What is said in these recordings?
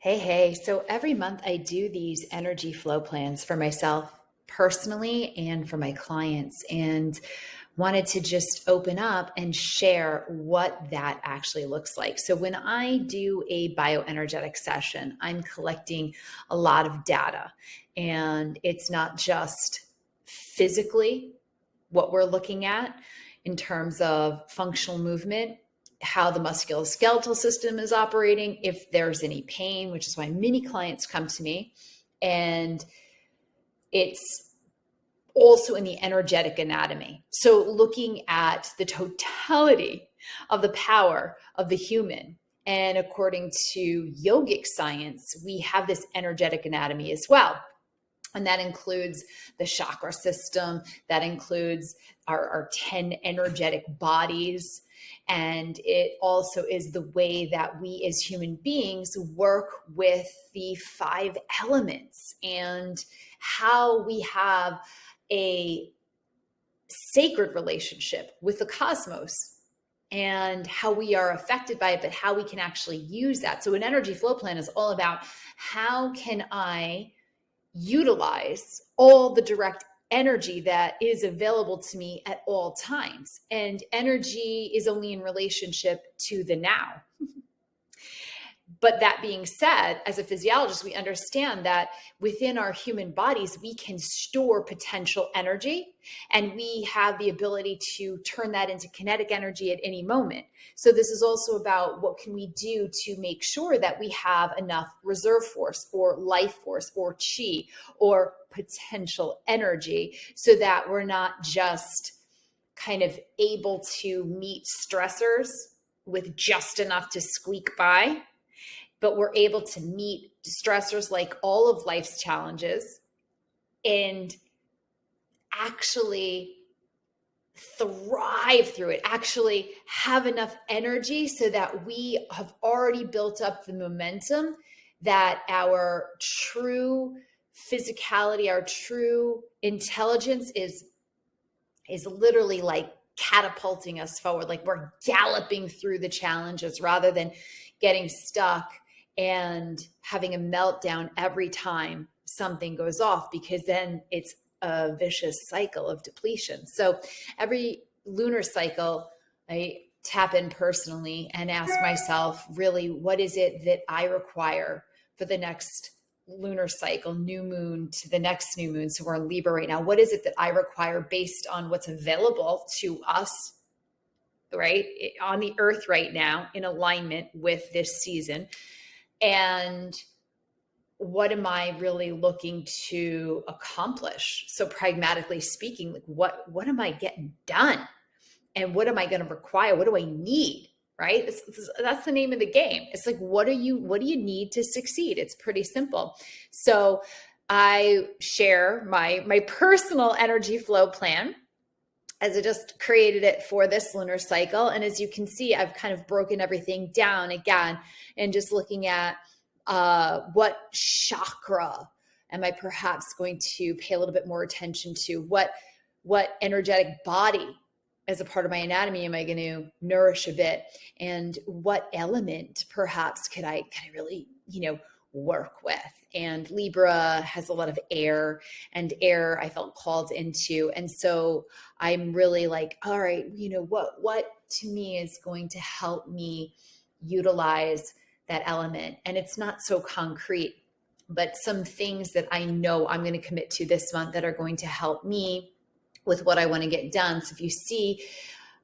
Hey. So every month I do these energy flow plans for myself personally and for my clients, and wanted to just open up and share what that actually looks like. So when I do a bioenergetic session, I'm collecting a lot of data, and it's not just physically what we're looking at in terms of functional movement, how the musculoskeletal system is operating, if there's any pain, which is why many clients come to me. And it's also in the energetic anatomy. So looking at the totality of the power of the human. And according to yogic science, we have this energetic anatomy as well. And that includes the chakra system, that includes our 10 energetic bodies. And it also is the way that we as human beings work with the 5 elements, and how we have a sacred relationship with the cosmos, and how we are affected by it, but how we can actually use that. So an energy flow plan is all about, how can I utilize all the direct energy that is available to me at all times? And energy is only in relationship to the now. But that being said, as a physiologist, we understand that within our human bodies, we can store potential energy, and we have the ability to turn that into kinetic energy at any moment. So this is also about, what can we do to make sure that we have enough reserve force or life force or chi or potential energy, so that we're not just kind of able to meet stressors with just enough to squeak by, but we're able to meet stressors like all of life's challenges and actually thrive through it, actually have enough energy so that we have already built up the momentum, that our true physicality, our true intelligence is literally like catapulting us forward. Like we're galloping through the challenges, rather than getting stuck and having a meltdown every time something goes off, because then it's a vicious cycle of depletion. So every lunar cycle, I tap in personally and ask myself, really, what is it that I require for the next lunar cycle, new moon to the next new moon? So we're in Libra right now. What is it that I require based on what's available to us, right, on the earth right now, in alignment with this season? And what am I really looking to accomplish? So pragmatically speaking, like what am I getting done? And what am I going to require? What do I need? Right? That's the name of the game. It's like, what do you need to succeed? It's pretty simple. So I share my personal energy flow plan, as I just created it for this lunar cycle. And as you can see, I've kind of broken everything down again, and just looking at what chakra am I perhaps going to pay a little bit more attention to? What energetic body as a part of my anatomy am I going to nourish a bit? And what element perhaps could I really, work with? And Libra has a lot of air, and air I felt called into. And so I'm really like, all right, what to me is going to help me utilize that element? And it's not so concrete, but some things that I know I'm going to commit to this month that are going to help me with what I want to get done. So if you see,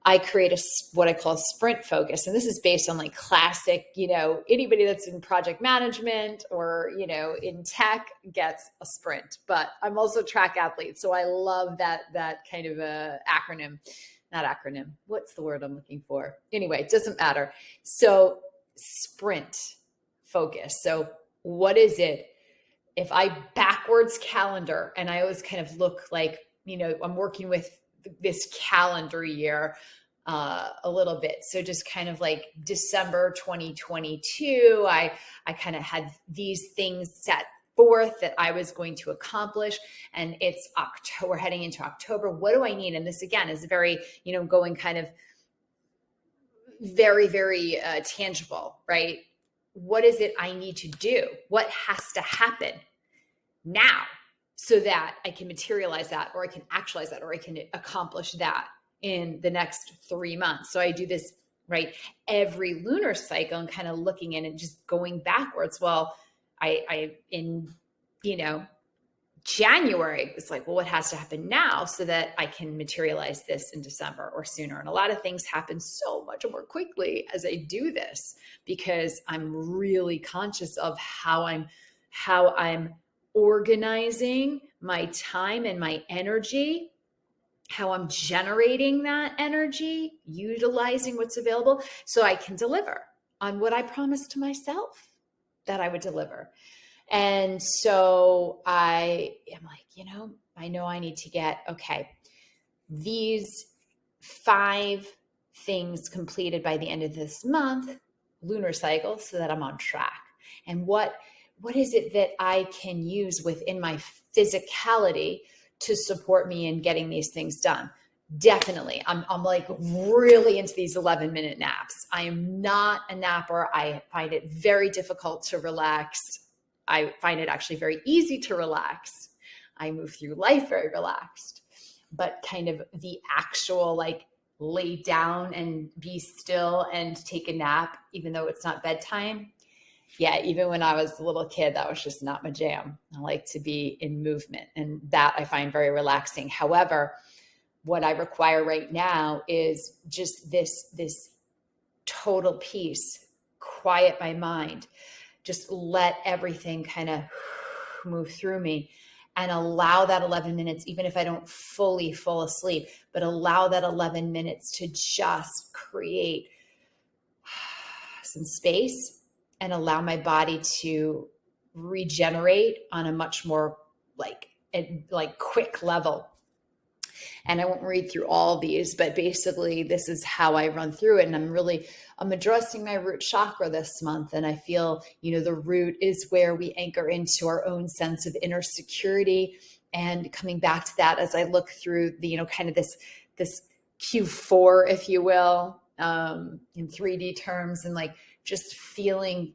I create what I call a sprint focus. And this is based on like classic, anybody that's in project management or, in tech gets a sprint, but I'm also a track athlete. So I love that kind of a not acronym. What's the word I'm looking for? Anyway, it doesn't matter. So sprint focus. So what is it? If I backwards calendar, and I always kind of look like, I'm working with this calendar year a little bit. So just kind of like December 2022, I kind of had these things set forth that I was going to accomplish. And it's October, we're heading into October. What do I need? And this again is very, going kind of very, very tangible, right? what is it I need to do? What has to happen now so that I can materialize that, or I can actualize that, or I can accomplish that in the next 3 months. So I do this, right, every lunar cycle and kind of looking in and just going backwards. Well, I in, January, it's like, well, what has to happen now so that I can materialize this in December or sooner? And a lot of things happen so much more quickly as I do this, because I'm really conscious of how I'm organizing my time and my energy, how I'm generating that energy, utilizing what's available so I can deliver on what I promised to myself that I would deliver. And so I am like, I know I need to get, these 5 things completed by the end of this month, lunar cycle, so that I'm on track. And what is it that I can use within my physicality to support me in getting these things done? Definitely. I'm like really into these 11-minute naps. I am not a napper. I find it very difficult to relax. I find it actually very easy to relax. I move through life very relaxed, but kind of the actual like lay down and be still and take a nap, even though it's not bedtime. Yeah, even when I was a little kid, that was just not my jam. I like to be in movement, and that I find very relaxing. However, what I require right now is just this total peace, quiet my mind, just let everything kind of move through me, and allow that 11 minutes, even if I don't fully fall asleep, but allow that 11 minutes to just create some space and allow my body to regenerate on a much more like quick level. And I won't read through all these, but basically this is how I run through it. And I'm addressing my root chakra this month. And I feel, the root is where we anchor into our own sense of inner security, and coming back to that as I look through the, kind of this Q4, if you will, in 3D terms, and like just feeling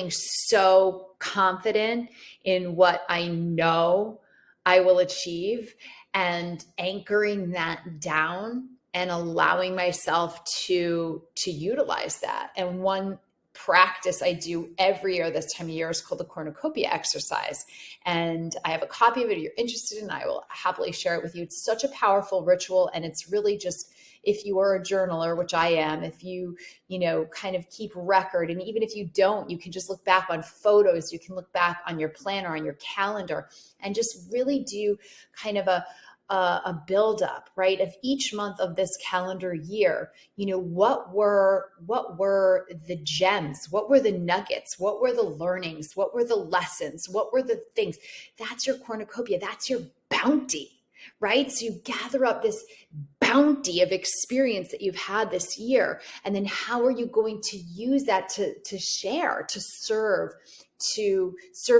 so confident in what I know I will achieve, and anchoring that down and allowing myself to utilize that. And one practice I do every year this time of year is called the cornucopia exercise. And I have a copy of it if you're interested in. I will happily share it with you. It's such a powerful ritual. And it's really just, if you are a journaler, which I am, if you, kind of keep record, and even if you don't, you can just look back on photos, you can look back on your planner, on your calendar, and just really do kind of a buildup, right, of each month of this calendar year. What were the gems? What were the nuggets? What were the learnings? What were the lessons? What were the things? That's your cornucopia. That's your bounty, right? So you gather up this bounty of experience that you've had this year. And then how are you going to use that to share, to serve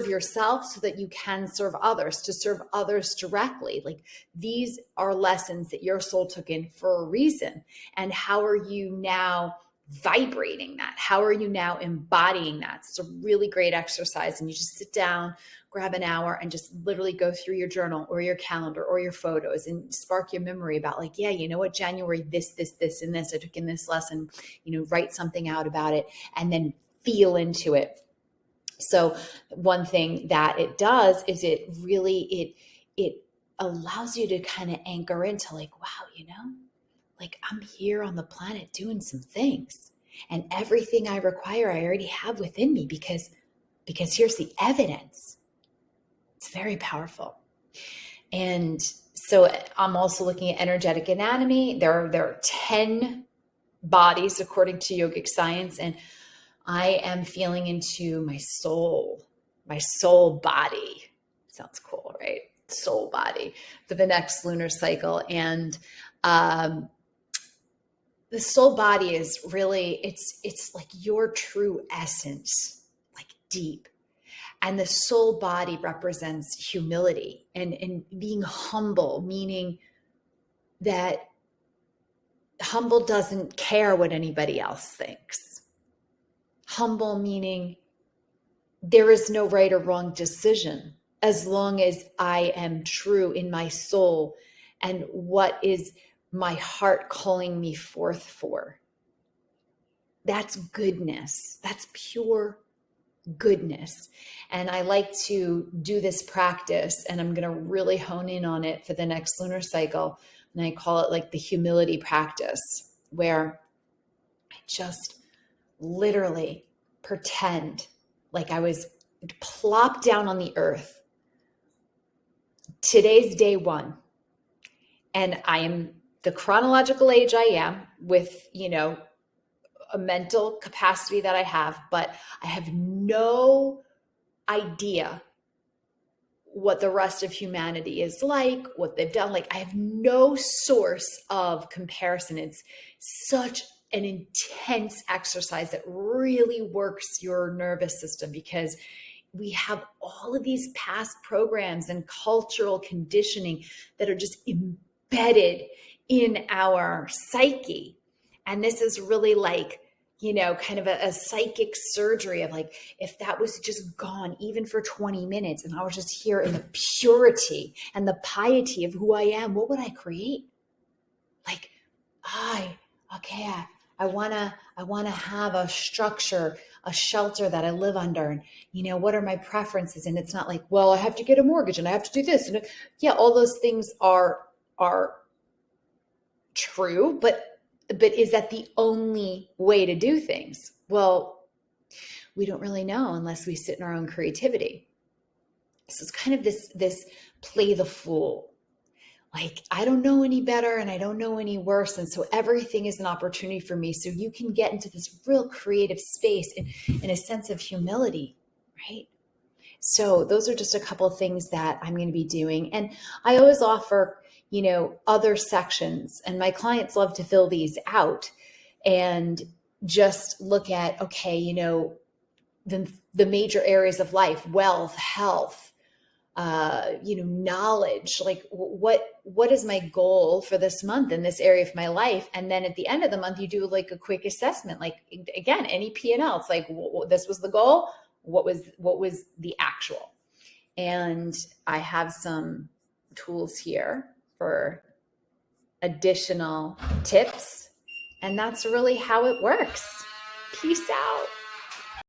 yourself so that you can serve others, to serve others directly? Like, these are lessons that your soul took in for a reason. And how are you now vibrating that? How are you now embodying that? It's a really great exercise. And you just sit down, grab an hour, and just literally go through your journal or your calendar or your photos and spark your memory about like, yeah, you know what, January, this, and this, I took in this lesson, write something out about it, and then feel into it. So one thing that it does is it really, it allows you to kind of anchor into like, wow, like I'm here on the planet doing some things, and everything I require, I already have within me because here's the evidence. It's very powerful. And so I'm also looking at energetic anatomy. There are 10 bodies according to yogic science, and I am feeling into my soul body. Sounds cool, right? Soul body for the next lunar cycle. And the soul body is really, it's like your true essence, like deep. And the soul body represents humility and being humble, meaning that humble doesn't care what anybody else thinks. Humble meaning there is no right or wrong decision as long as I am true in my soul and what is my heart calling me forth for. That's goodness. That's pure goodness. And I like to do this practice, and I'm going to really hone in on it for the next lunar cycle. And I call it like the humility practice, where I just literally pretend like I was plopped down on the earth. Today's day one. And I am the chronological age I am with, a mental capacity that I have, but I have no idea what the rest of humanity is like, what they've done. Like, I have no source of comparison. It's such an intense exercise that really works your nervous system, because we have all of these past programs and cultural conditioning that are just embedded in our psyche. And this is really like, kind of a psychic surgery of like, if that was just gone even for 20 minutes and I was just here in the purity and the piety of who I am, what would I create? Like, I want to have a structure, a shelter that I live under. And, what are my preferences? And it's not like, well, I have to get a mortgage and I have to do this. And yeah, all those things are true, but is that the only way to do things? Well, we don't really know unless we sit in our own creativity. So it's kind of this play the fool. Like, I don't know any better and I don't know any worse. And so everything is an opportunity for me. So you can get into this real creative space in a sense of humility, right? So those are just a couple of things that I'm going to be doing. And I always offer, other sections, and my clients love to fill these out and just look at, okay, the major areas of life, wealth, health, knowledge, like what is my goal for this month in this area of my life? And then at the end of the month, you do like a quick assessment, like, again, any P&L. It's like, this was the goal. What was the actual? And I have some tools here for additional tips. And that's really how it works. Peace out.